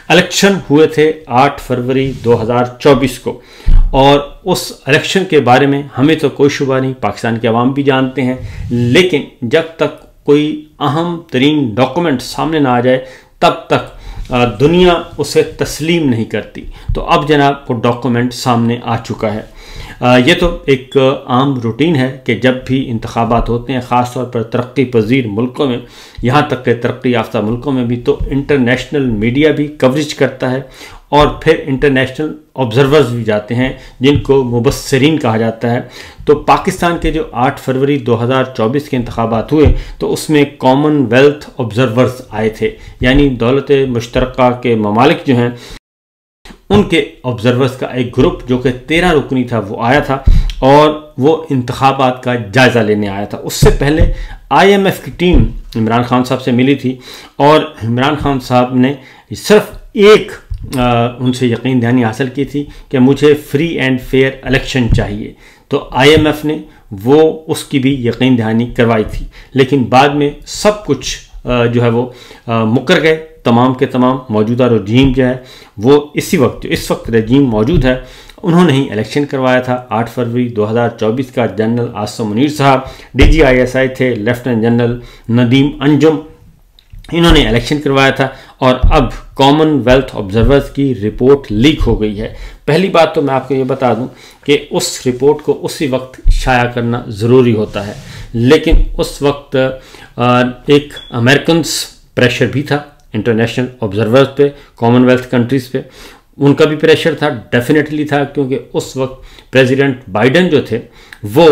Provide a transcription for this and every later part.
Election हुए थे 8 फरवरी 2024 को, और उस इलेक्शन के बारे में हमें तो कोई शुबा नहीं, पाकिस्तान के अवाम भी जानते हैं, लेकिन जब तक कोई अहम तरीन डॉक्यूमेंट सामने ना आ जाए तब तक दुनिया उसे तस्लीम नहीं करती। तो अब जनाब वो डॉक्यूमेंट सामने आ चुका है। ये तो एक आम रूटीन है कि जब भी इंतखाबात होते हैं, ख़ास तौर पर तरक्की पजीर मुल्कों में, यहाँ तक कि तरक्की याफ्ता मुल्कों में भी, तो इंटरनेशनल मीडिया भी कवरेज करता है और फिर इंटरनेशनल ऑब्जर्वर्स भी जाते हैं जिनको मुबस्सिरीन कहा जाता है। तो पाकिस्तान के जो 8 फरवरी 2024 के इंतखाबात हुए तो उसमें कॉमनवेल्थ ऑब्जर्वर्स आए थे, यानी दौलत मुश्तरका के ममालिक जो हैं उनके ऑब्जर्वर्स का एक ग्रुप जो कि 13 रुकनी था वो आया था और वो इंतखाबात का जायज़ा लेने आया था। उससे पहले IMF की टीम इमरान खान साहब से मिली थी और इमरान खान साहब ने सिर्फ एक उनसे यकीन दहानी हासिल की थी कि मुझे फ्री एंड फेयर इलेक्शन चाहिए। तो IMF ने वो उसकी भी यकीन दहानी करवाई थी, लेकिन बाद में सब कुछ जो है वो मुकर गए। तमाम के तमाम मौजूदा रजीम जो है वो इस वक्त रजीम मौजूद है, उन्होंने ही इलेक्शन करवाया था। 8 फरवरी 2024 का जनरल आसिम मुनीर साहब DGISI थे, लेफ्टिनेंट जनरल नदीम अंजुम, इन्होंने इलेक्शन करवाया था और अब कॉमनवेल्थ ऑब्जर्वर्स की रिपोर्ट लीक हो गई है। पहली बात तो मैं आपको ये बता दूं कि उस रिपोर्ट को उसी वक्त शाया करना ज़रूरी होता है, लेकिन उस वक्त एक अमेरिकन प्रेशर भी था इंटरनेशनल ऑब्जर्वर्स पे, कॉमनवेल्थ कंट्रीज़ पे, उनका भी प्रेशर था, डेफिनेटली था, क्योंकि उस वक्त प्रेसिडेंट बाइडन जो थे वो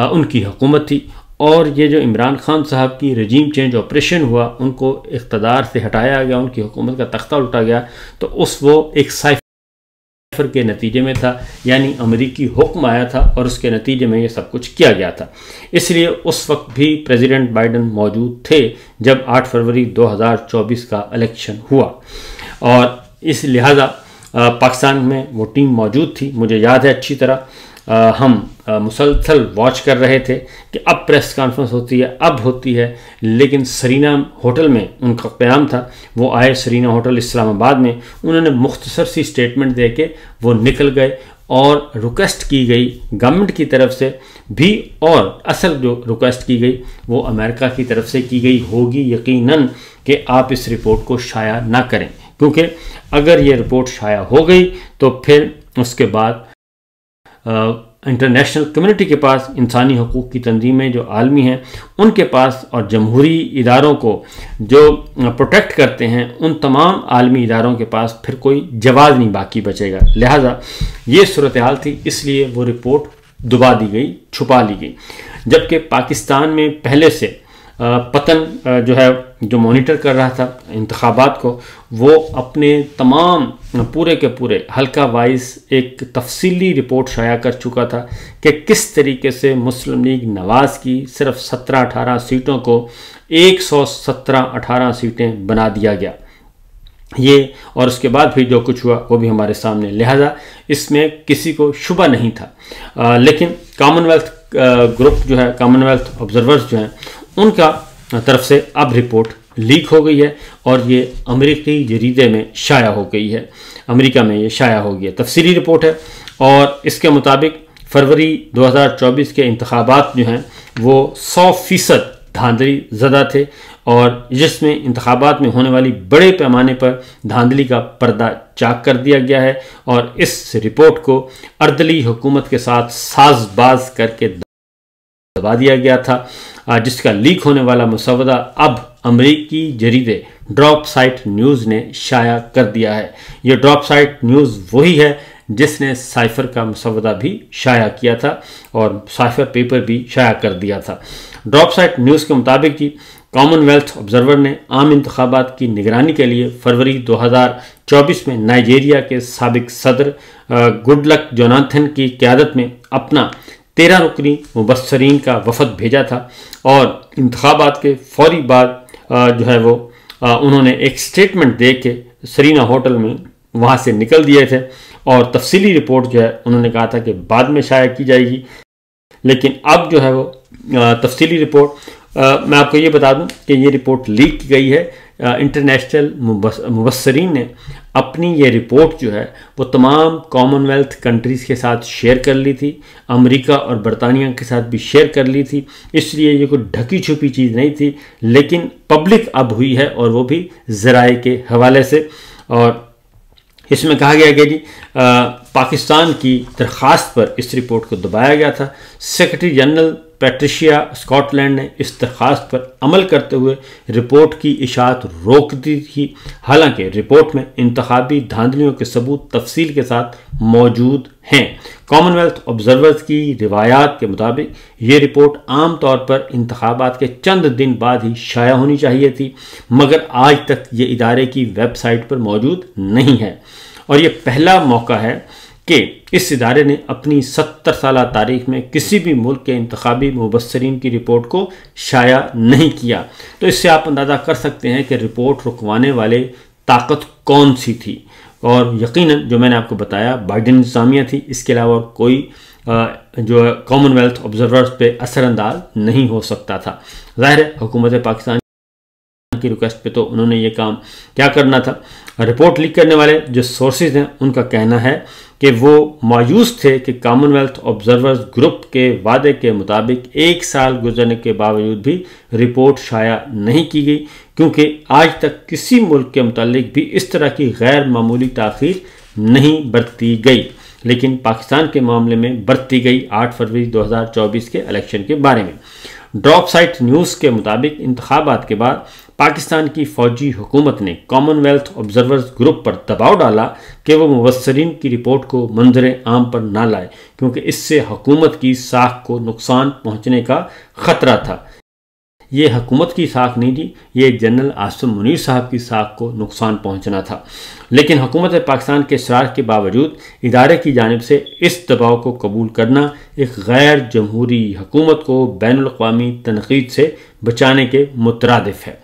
उनकी हुकूमत थी और ये जो इमरान खान साहब की रजीम चेंज ऑपरेशन हुआ, उनको इक़्तिदार से हटाया गया, उनकी हुकूमत का तख्ता उल्टा गया, तो वो एक साइफर के नतीजे में था, यानी अमेरिकी हुक्म आया था और उसके नतीजे में ये सब कुछ किया गया था। इसलिए उस वक्त भी प्रेसिडेंट बाइडन मौजूद थे जब 8 फरवरी 2024 का इलेक्शन हुआ और इस लिहाजा पाकिस्तान में वो टीम मौजूद थी। मुझे याद है अच्छी तरह, हम मुसलसल वॉच कर रहे थे कि अब प्रेस कॉन्फ्रेंस होती है, अब होती है, लेकिन सरीना होटल में उनका क़याम था। वो आए सरीना होटल इस्लामाबाद में, उन्होंने मुख्तसर सी स्टेटमेंट दे के वो निकल गए और रिक्वेस्ट की गई गवर्नमेंट की तरफ से भी, और असल जो रिक्वेस्ट की गई वो अमेरिका की तरफ से की गई होगी यकीनन कि आप इस रिपोर्ट को शाया ना करें, क्योंकि अगर ये रिपोर्ट शाया हो गई तो फिर उसके बाद इंटरनेशनल कम्युनिटी के पास, इंसानी हकूक़ की तंजीमें जो आलमी हैं उनके पास और जमहूरी इदारों को जो प्रोटेक्ट करते हैं उन तमाम आलमी इदारों के पास फिर कोई जवाब नहीं बाकी बचेगा। लिहाजा ये सूरत हाल थी, इसलिए वो रिपोर्ट दबा दी गई, छुपा ली गई। जबकि पाकिस्तान में पहले से पतन जो है, जो मॉनिटर कर रहा था इंतखाबात को, वो अपने तमाम पूरे के पूरे हल्का वाइज एक तफसीली रिपोर्ट शाया कर चुका था कि किस तरीके से मुस्लिम लीग नवाज़ की सिर्फ 17-18 सीटों को 117-18 सीटें बना दिया गया। ये और उसके बाद फिर जो कुछ हुआ वो भी हमारे सामने, लिहाजा इसमें किसी को शुबा नहीं था। लेकिन कॉमनवेल्थ ग्रुप जो है, कॉमनवेल्थ ऑब्जर्वर्स जो हैं, उनका तरफ से अब रिपोर्ट लीक हो गई है और ये अमेरिकी जरीदे में शाया हो गई है, अमेरिका में ये शाया हो गई है। तफसीली रिपोर्ट है और इसके मुताबिक फरवरी 2024 के इंतखाबात जो हैं वो 100% धांधली ज़दा थे और जिसमें इंतखाबात में होने वाली बड़े पैमाने पर धांधली का पर्दा चाक कर दिया गया है और इस रिपोर्ट को अर्दली हुकूमत के साथ साजबाज करके दबा दिया गया था, जिसका लीक होने वाला मुसवदा अब अमेरिकी जरीदे ड्रॉप साइट न्यूज़ ने शाया कर दिया है। ये ड्रॉप साइट न्यूज़ वही है जिसने साइफर का मुसवदा भी शाया किया था और साइफर पेपर भी शाया कर दिया था। ड्रॉप साइट न्यूज़ के मुताबिक जी, कॉमनवेल्थ ऑब्जर्वर ने आम इंतखाबात की निगरानी के लिए फरवरी 2024 में नाइजीरिया के साबिक सदर गुडलक जोनाथन की क़यादत में अपना 13 रुकनी मुबस्सरीन का वफद भेजा था और इंतखाबात के फौरी बाद जो है वो उन्होंने एक स्टेटमेंट दे के सरीना होटल में वहाँ से निकल दिए थे और तफसीली रिपोर्ट जो है उन्होंने कहा था कि बाद में शाया की जाएगी। लेकिन अब जो है वो तफसीली रिपोर्ट, मैं आपको ये बता दूं कि ये रिपोर्ट लीक की गई है। इंटरनेशनल मुबस्सरीन ने अपनी ये रिपोर्ट जो है वो तमाम कॉमनवेल्थ कंट्रीज़ के साथ शेयर कर ली थी, अमेरिका और बरतानिया के साथ भी शेयर कर ली थी, इसलिए ये कोई ढकी छुपी चीज़ नहीं थी, लेकिन पब्लिक अब हुई है और वो भी ज़राए के हवाले से। और इसमें कहा गया कि जी पाकिस्तान की दरख्वास्त पर इस रिपोर्ट को दबाया गया था। सेक्रेटरी जनरल पैट्रिशिया स्कॉटलैंड ने इस दरख्वास्त पर अमल करते हुए रिपोर्ट की इशाअत रोक दी थी। हालांकि रिपोर्ट में इंतखाबी धांधलियों के सबूत तफसील के साथ मौजूद हैं। कॉमनवेल्थ ऑब्जर्वर्स की रिवायात के मुताबिक ये रिपोर्ट आम तौर पर इंतखाबात के चंद दिन बाद ही शाया होनी चाहिए थी, मगर आज तक ये इदारे की वेबसाइट पर मौजूद नहीं है और ये पहला मौका है कि इस इदारे ने अपनी 70 साला तारीख में किसी भी मुल्क के इंतखाबी मुबस्सरीन की रिपोर्ट को शाया नहीं किया। तो इससे आप अंदाज़ा कर सकते हैं कि रिपोर्ट रुकवाने वाले ताकत कौन सी थी, और यकीनन जो मैंने आपको बताया बाइडेन इंतज़ामिया थी, इसके अलावा कोई जो कॉमनवेल्थ ऑब्जर्वर्स पे असरअंदाज नहीं हो सकता था। ज़ाहिर है हुकूमत पाकिस्तान की रिक्वेस्ट पे तो उन्होंने ये काम क्या करना था। रिपोर्ट लीक करने वाले जो सोर्सेज हैं उनका कहना है कि वो मायूस थे कि कॉमनवेल्थ ऑब्जर्वर्स ग्रुप के वादे के मुताबिक 1 साल गुजरने के बावजूद भी रिपोर्ट शाया नहीं की गई, क्योंकि आज तक किसी मुल्क के मुतालिक भी इस तरह की गैर मामूली ताख़ीर नहीं बरती गई, लेकिन पाकिस्तान के मामले में बरती गई 8 फरवरी 2024 के इलेक्शन के बारे में। ड्रॉप साइट न्यूज़ के मुताबिक इंतखाबात के बाद पाकिस्तान की फौजी हुकूमत ने कॉमनवेल्थ ऑब्जर्वर्स ग्रुप पर दबाव डाला कि वो मुबस्सरीन की रिपोर्ट को मंजर आम पर ना लाए, क्योंकि इससे हुकूमत की साख को नुकसान पहुंचने का ख़तरा था। ये हुकूमत की साख नहीं थी, ये जनरल आसिम मुनीर साहब की साख को नुकसान पहुंचना था। लेकिन हुकूमत पाकिस्तान के इसरार के बावजूद इदारे की जानिब से इस दबाव को कबूल करना एक गैर जमहूरी हुकूमत को बैनुल-अक़वामी तनक़ीद से बचाने के मुतरादिफ है।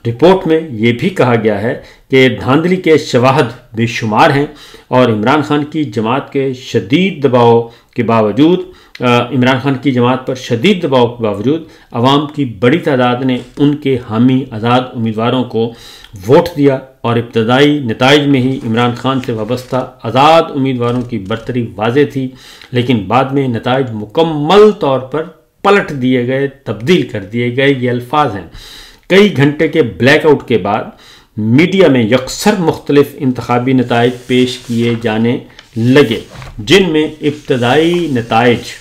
रिपोर्ट में ये भी कहा गया है कि धांधली के शवाहद बेशुमार हैं और इमरान खान की जमात के शदीद दबाव के बावजूद इमरान खान की जमात पर शदीद दबाव के बावजूद अवाम की बड़ी तादाद ने उनके हामी आज़ाद उम्मीदवारों को वोट दिया और इब्तदाई नताइज में ही इमरान खान से वाबस्ता आज़ाद उम्मीदवारों की बरतरी वाज़े थी, लेकिन बाद में नताइज मुकम्मल तौर पर पलट दिए गए, तब्दील कर दिए गए। ये अल्फाज हैं। कई घंटे के ब्लैकआउट के बाद मीडिया में यकसर मुख्तलिफ इंतखाबी नताइज पेश किए जाने लगे, जिनमें इब्तदाई नताइज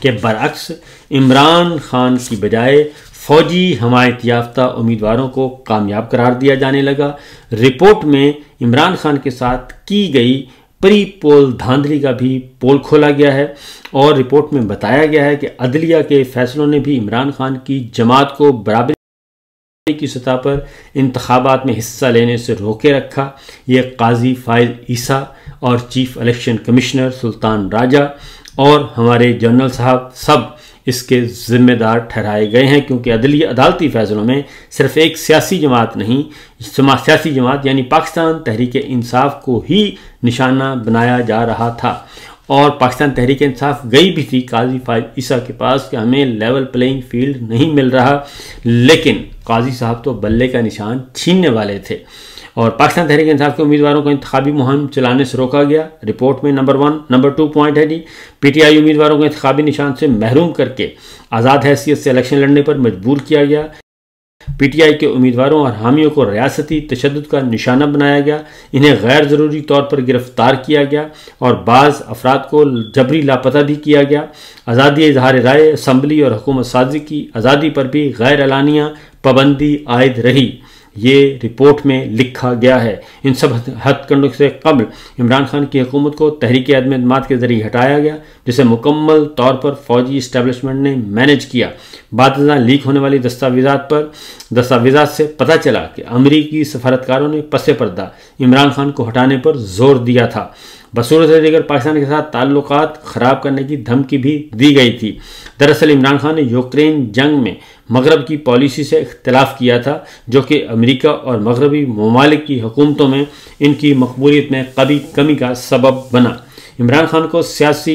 के बरअक्स इमरान खान की बजाय फौजी हमायत याफ्ता उम्मीदवारों को कामयाब करार दिया जाने लगा। रिपोर्ट में इमरान खान के साथ की गई प्री पोल धांधली का भी पोल खोला गया है और रिपोर्ट में बताया गया है कि अदलिया के फैसलों ने भी इमरान खान की जमात को बराबरी की सतह पर इंतखाबात में हिस्सा लेने से रोके रखा। ये काजी फाइज ईसा और chief election commissioner Sultan Raja और हमारे जनरल साहब सब इसके ज़िम्मेदार ठहराए गए हैं, क्योंकि अदालती फैसलों में सिर्फ एक सियासी जमात नहीं, सियासी जमात यानी पाकिस्तान तहरीक इंसाफ को ही निशाना बनाया जा रहा था। और पाकिस्तान तहरीक इंसाफ गई भी थी काजी फाइज ईसा के पास कि हमें लेवल प्लेइंग फील्ड नहीं मिल रहा, लेकिन काजी साहब तो बल्ले का निशान छीनने वाले थे और पाकिस्तान तहरीक इंसाफ के उम्मीदवारों को इंतखाबी मुहिम चलाने से रोका गया। रिपोर्ट में नंबर 1 नंबर 2 पॉइंट है जी, पीटीआई उम्मीदवारों को इंतखाबी निशान से महरूम करके आज़ाद हैसियत से इलेक्शन लड़ने पर मजबूर किया गया। पीटीआई के उम्मीदवारों और हामियों को रियासती तशद्दुद का निशाना बनाया गया, इन्हें गैर ज़रूरी तौर पर गिरफ्तार किया गया और बाज़ अफराद को जबरी लापता भी किया गया। आज़ादी इज़हार राय, असम्बली और हुकूमत साजी की आज़ादी पर भी गैर एलानिया पाबंदी आयद रही। ये रिपोर्ट में लिखा गया है। इन सब हथकंडों से कबल इमरान खान की हुकूमत को तहरीक अदम एतमाद के जरिए हटाया गया, जिसे मुकम्मल तौर पर फौजी इस्टेब्लिशमेंट ने मैनेज किया। बाद लीक होने वाली दस्तावेज़ात से पता चला कि अमरीकी सफारतकारों ने पसे पर्दा इमरान खान को हटाने पर जोर दिया था। बसूरत दीगर पाकिस्तान के साथ ताल्लुकात ख़राब करने की धमकी भी दी गई थी। दरअसल इमरान खान ने यूक्रेन जंग में मगरब की पॉलिसी से इख्तिलाफ किया था, जो कि अमेरिका और मगरबी ममालिक की हुकूमतों में इनकी मकबूलियत में कभी कमी का सबब बना। इमरान खान को सियासी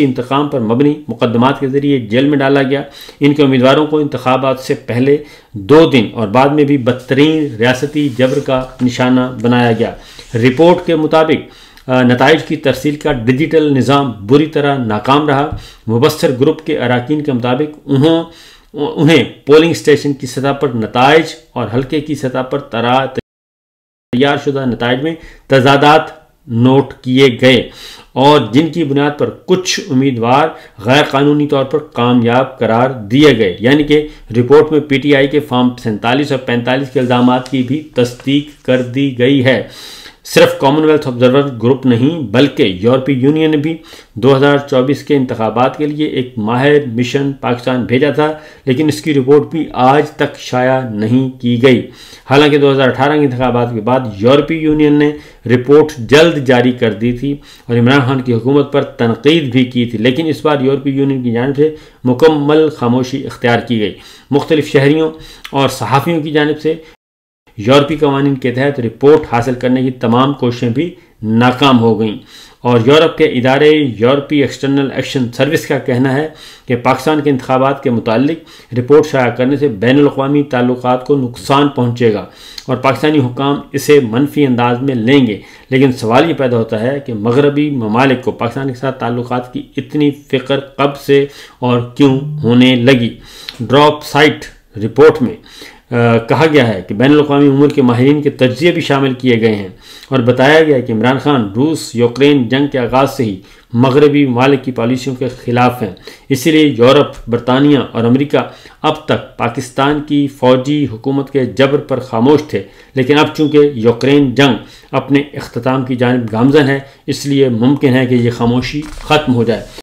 इंतकाम पर मबनी मुकदमात के जरिए जेल में डाला गया। इनके उम्मीदवारों को इंतखाबात से पहले 2 दिन और बाद में भी बदतरीन रियासती जबर का निशाना बनाया गया। रिपोर्ट के मुताबिक नताइज की तरसील का डिजिटल निज़ाम बुरी तरह नाकाम रहा। मुबस्सर ग्रुप के अरकान के मुताबिक उन्हें पोलिंग स्टेशन की सतह पर नताइज और हल्के की सतह पर तैयारशुदा नताइज में तजादात नोट किए गए और जिनकी बुनियाद पर कुछ उम्मीदवार गैर कानूनी तौर पर कामयाब करार दिए गए। यानी कि रिपोर्ट में पीटीआई के फॉर्म 47 और 45 के इल्ज़ामात की भी तस्दीक कर दी गई है। सिर्फ कॉमनवेल्थ ऑब्जर्वर ग्रुप नहीं बल्कि यूरोपीय यूनियन ने भी 2024 के इंतखाबात के लिए एक माहिर मिशन पाकिस्तान भेजा था, लेकिन इसकी रिपोर्ट भी आज तक शाया नहीं की गई। हालांकि 2018 के इंतखाबात के बाद यूरोपीय यूनियन ने रिपोर्ट जल्द जारी कर दी थी और इमरान खान की हुकूमत पर तनकीद भी की थी, लेकिन इस बार यूरोपीय यूनियन की जानिब से मुकम्मल खामोशी इख्तियार की गई। मुख्तलिफ शहरियों और सहाफ़ियों की जानिब से यूरोपीय कवानीन के तहत रिपोर्ट हासिल करने की तमाम कोशिशें भी नाकाम हो गईं और यूरोप के इदारे यूरोपीय एक्सटर्नल एक्शन सर्विस का कहना है कि पाकिस्तान के इंतखाबात के मुतालिक रिपोर्ट शाया करने से बैनुल-अक़वामी ताल्लुकात को नुकसान पहुँचेगा और पाकिस्तानी हुक्काम इसे मनफी अंदाज में लेंगे। लेकिन सवाल ये पैदा होता है कि मगरबी ममालिक को पाकिस्तान के साथ ताल्लुकात की इतनी फ़िक्र कब से और क्यों होने लगी। ड्रॉप साइट रिपोर्ट में कहा गया है कि बैनुल-अक़वामी उमूर के माहिरीन के तज्ज़िये भी शामिल किए गए हैं और बताया गया है कि इमरान खान रूस यूक्रेन जंग के आगाज़ से ही मगरबी ममालिक की पॉलिसियों के ख़िलाफ़ हैं। इसीलिए यूरोप, बरतानिया और अमेरिका अब तक पाकिस्तान की फ़ौजी हुकूमत के जबर पर खामोश थे, लेकिन अब चूँकि यूक्रेन जंग अपने इख्तिताम की जानिब गामज़न है, इसलिए मुमकिन है कि ये खामोशी ख़त्म हो जाए।